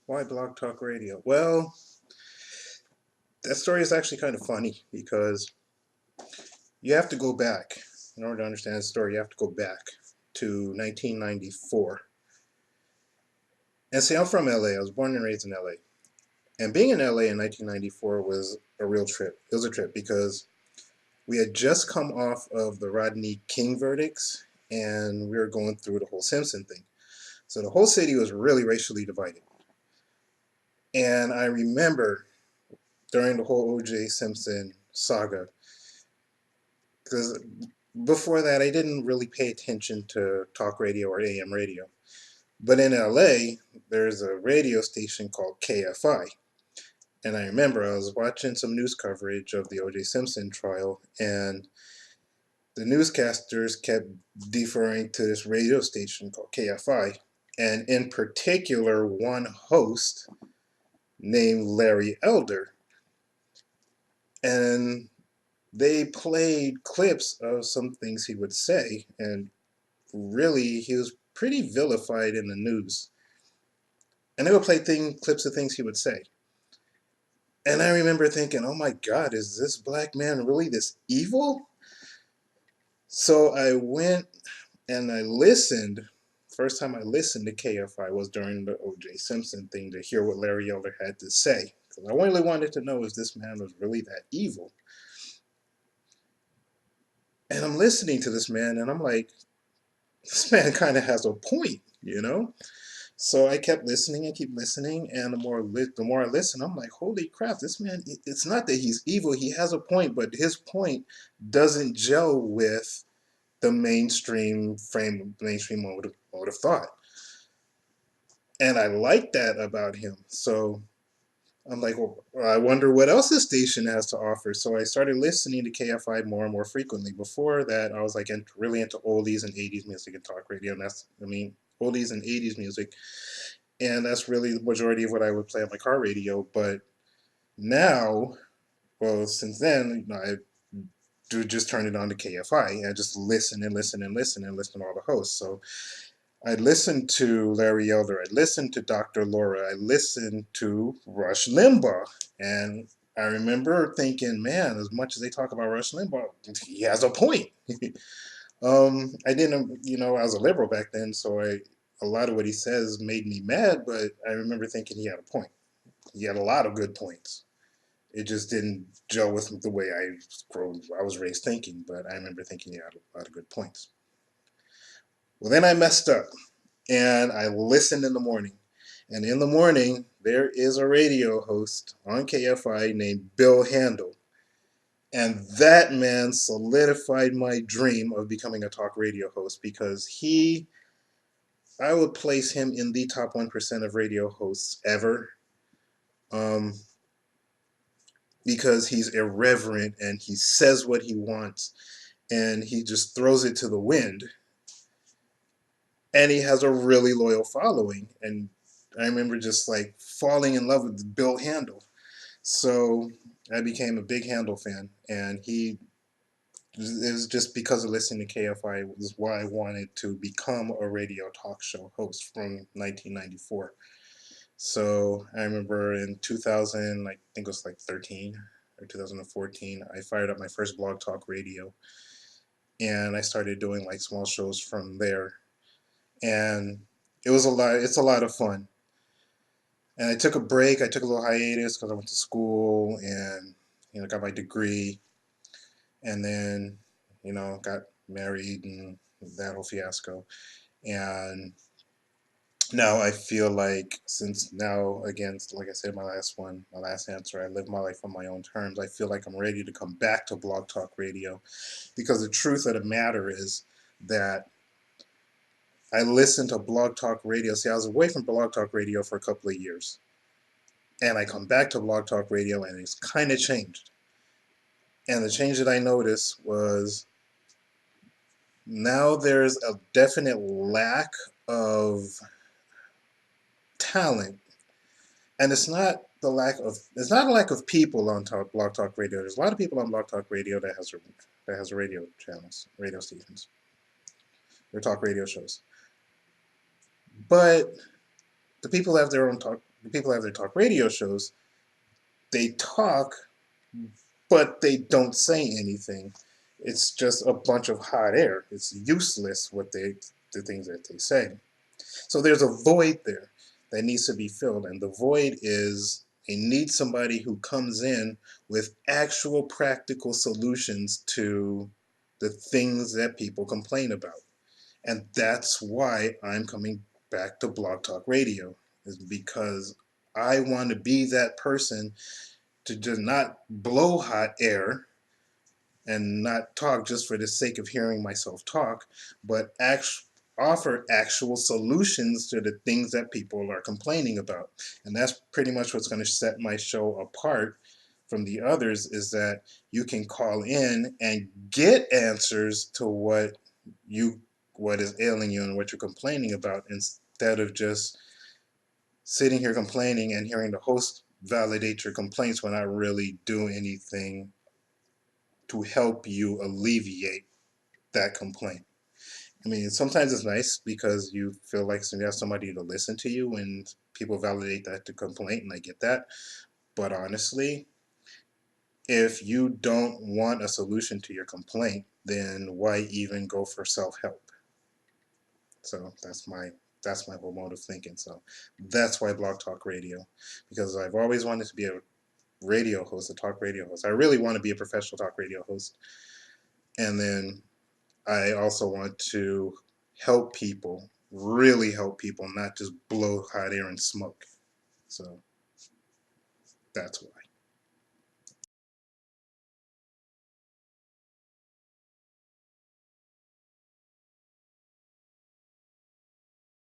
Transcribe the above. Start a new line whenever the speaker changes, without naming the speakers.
Why Blog Talk Radio? Well, that story is actually kind of funny because you have to go back. In order to understand the story, you have to go back to 1994. And see, I'm from LA. I was born and raised in LA. And being in LA in 1994 was a real trip. It was a trip because we had just come off of the Rodney King verdicts and we were going through the whole Simpson thing. So the whole city was really racially divided. And I remember during the whole O.J. Simpson saga, because before that I didn't really pay attention to talk radio or AM radio. But in LA, there's a radio station called KFI. And I remember I was watching some news coverage of the O.J. Simpson trial, and the newscasters kept deferring to this radio station called KFI. And in particular, one host named Larry Elder. And they played clips of some things he would say, and really, he was pretty vilified in the news. And they would play clips of things he would say. And I remember thinking, oh my God, is this black man really this evil? So I went and I listened. First time I listened to KFI was during the O.J. Simpson thing to hear what Larry Elder had to say. Because I really wanted to know if this man was really that evil. And I'm listening to this man and I'm like, this man kind of has a point, you know? So I kept listening and keep listening, and the more I listen, I'm like, holy crap, this man, it's not that he's evil, he has a point, but his point doesn't gel with the mainstream mode of thought. And I like that about him. So I'm like, well, I wonder what else this station has to offer. So I started listening to KFI more and more frequently. Before that, I was like really into oldies and 80s music and talk radio. And oldies and 80s music. And that's really the majority of what I would play on my car radio. But now, well, since then, I do just turn it on to KFI. I just listen and listen and listen and listen to all the hosts. So I listened to Larry Elder. I listened to Dr. Laura. I listened to Rush Limbaugh. And I remember thinking, man, as much as they talk about Rush Limbaugh, he has a point. I didn't, I was a liberal back then, so a lot of what he says made me mad, but I remember thinking he had a point. He had a lot of good points. It just didn't gel with the way I was raised thinking, but I remember thinking he had a lot of good points. Well, then I messed up and I listened in the morning. And in the morning, there is a radio host on KFI named Bill Handel. And that man solidified my dream of becoming a talk radio host because I would place him in the top 1% of radio hosts ever. Um, because he's irreverent and he says what he wants and he just throws it to the wind. And he has a really loyal following. And I remember just like falling in love with Bill Handel. So I became a big Handel fan, and it was just because of listening to KFI was why I wanted to become a radio talk show host from 1994. So I remember in 2000, I think it was like 13 or 2014, I fired up my first blog talk radio, and I started doing like small shows from there. And it's a lot of fun. And I took a break. I took a little hiatus because I went to school and got my degree, and then got married and that whole fiasco. And now I feel like, since now, again, like I said, my last answer, I live my life on my own terms. I feel like I'm ready to come back to Blog Talk Radio because the truth of the matter is that I listened to Blog Talk Radio. See, I was away from Blog Talk Radio for a couple of years. And I come back to Blog Talk Radio and it's kind of changed. And the change that I noticed was now there's a definite lack of talent. And it's not a lack of people on Blog Talk Radio. There's a lot of people on Blog Talk Radio that has radio channels, radio stations, or talk radio shows. But the people have their own the people that have their talk radio shows, they talk, but they don't say anything. It's just a bunch of hot air. It's useless what the things that they say. So there's a void there that needs to be filled, and the void is they need somebody who comes in with actual practical solutions to the things that people complain about. And that's why I'm coming back to Blog Talk Radio, is because I want to be that person to just not blow hot air and not talk just for the sake of hearing myself talk, but offer actual solutions to the things that people are complaining about. And that's pretty much what's going to set my show apart from the others, is that you can call in and get answers to what is ailing you and what you're complaining about, instead of just sitting here complaining and hearing the host validate your complaints when I really do anything to help you alleviate that complaint. I mean, sometimes it's nice because you feel like you have somebody to listen to you when people validate that to complaint, and I get that. But honestly, if you don't want a solution to your complaint, then why even go for self-help? So that's my whole mode of thinking. So that's why Blog Talk Radio, because I've always wanted to be a radio host, a talk radio host. I really want to be a professional talk radio host, and then I also want to help people, really help people, not just blow hot air and smoke. So that's why.